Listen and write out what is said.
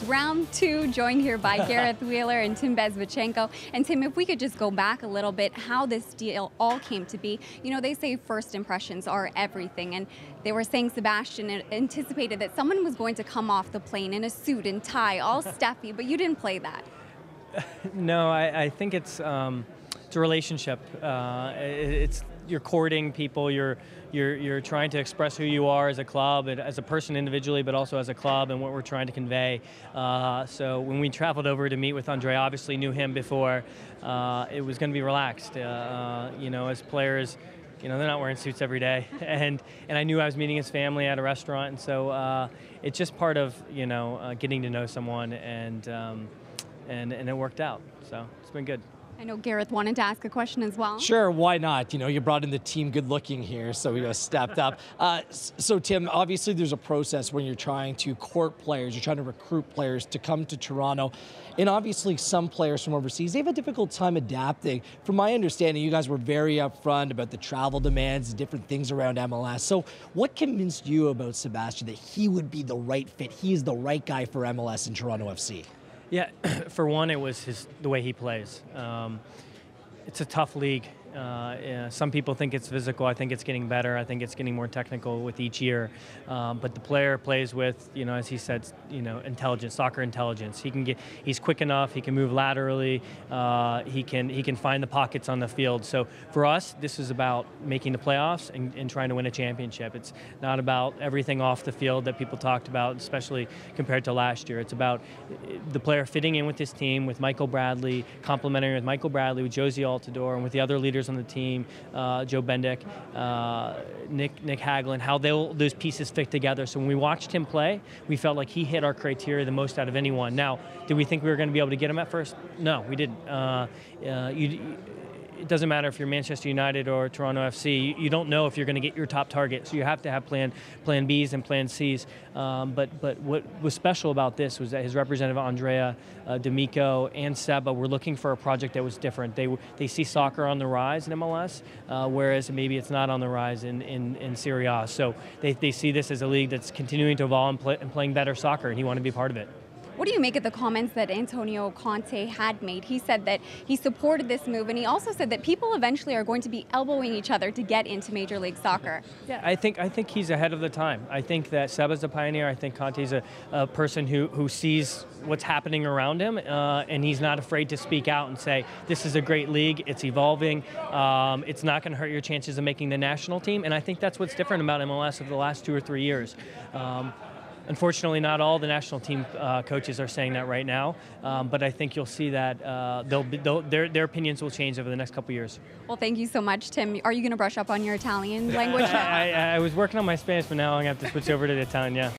round two, joined here by Gareth Wheeler and Tim Bezbatchenko. And Tim, if we could just go back a little bit, how this deal all came to be. You know, they say first impressions are everything. And they were saying Sebastian anticipated that someone was going to come off the plane in a suit and tie, all stuffy, but you didn't play that. No, I think it's a relationship. You're courting people. You're trying to express who you are as a club, and as a person individually, but also as a club, and what we're trying to convey. So when we traveled over to meet with Andre, obviously knew him before. It was going to be relaxed. You know, as players, you know, they're not wearing suits every day, and I knew I was meeting his family at a restaurant, and so it's just part of, you know, getting to know someone, and it worked out. So it's been good. I know Gareth wanted to ask a question as well. Sure, why not? You know, you brought in the team good looking here, so we stepped up. So Tim, obviously there's a process when you're trying to court players, you're trying to recruit players to come to Toronto. And obviously some players from overseas, they have a difficult time adapting. From my understanding, you guys were very upfront about the travel demands, different things around MLS. So what convinced you about Sebastian that he would be the right fit? He is the right guy for MLS and Toronto FC. Yeah, for one, it was the way he plays. It's a tough league. Yeah, some people think it's physical. I think it's getting better. I think it's getting more technical with each year. But the player plays with, you know, as he said, you know, intelligence, soccer intelligence. He's quick enough. He can move laterally. He can find the pockets on the field. So for us, this is about making the playoffs and trying to win a championship. It's not about everything off the field that people talked about, especially compared to last year. It's about the player fitting in with his team, with Michael Bradley, complementing with Michael Bradley, with Josie Altidore, and with the other leaders on the team, Joe Bendick, Nick Hagelin, how those pieces fit together. So when we watched him play, we felt like he hit our criteria the most out of anyone. Now, did we think we were going to be able to get him at first? No, we didn't. It doesn't matter if you're Manchester United or Toronto FC. You don't know if you're going to get your top target, so you have to have plan Bs and plan Cs. But what was special about this was that his representative Andrea, D'Amico, and Seba were looking for a project that was different. They see soccer on the rise in MLS, whereas maybe it's not on the rise in Serie A. So they see this as a league that's continuing to evolve and playing better soccer, and he wanted to be part of it. What do you make of the comments that Antonio Conte had made? He said that he supported this move, and he also said that people eventually are going to be elbowing each other to get into Major League Soccer. Yeah, I think he's ahead of the time. I think that Seba's a pioneer. I think Conte's a person who sees what's happening around him, and he's not afraid to speak out and say, this is a great league, it's evolving, it's not going to hurt your chances of making the national team, and I think that's what's different about MLS over the last 2 or 3 years. Unfortunately, not all the national team coaches are saying that right now, but I think you'll see that their opinions will change over the next couple of years. Well, thank you so much, Tim. Are you going to brush up on your Italian language now? I was working on my Spanish, but now I'm going to have to switch over to the Italian, yeah.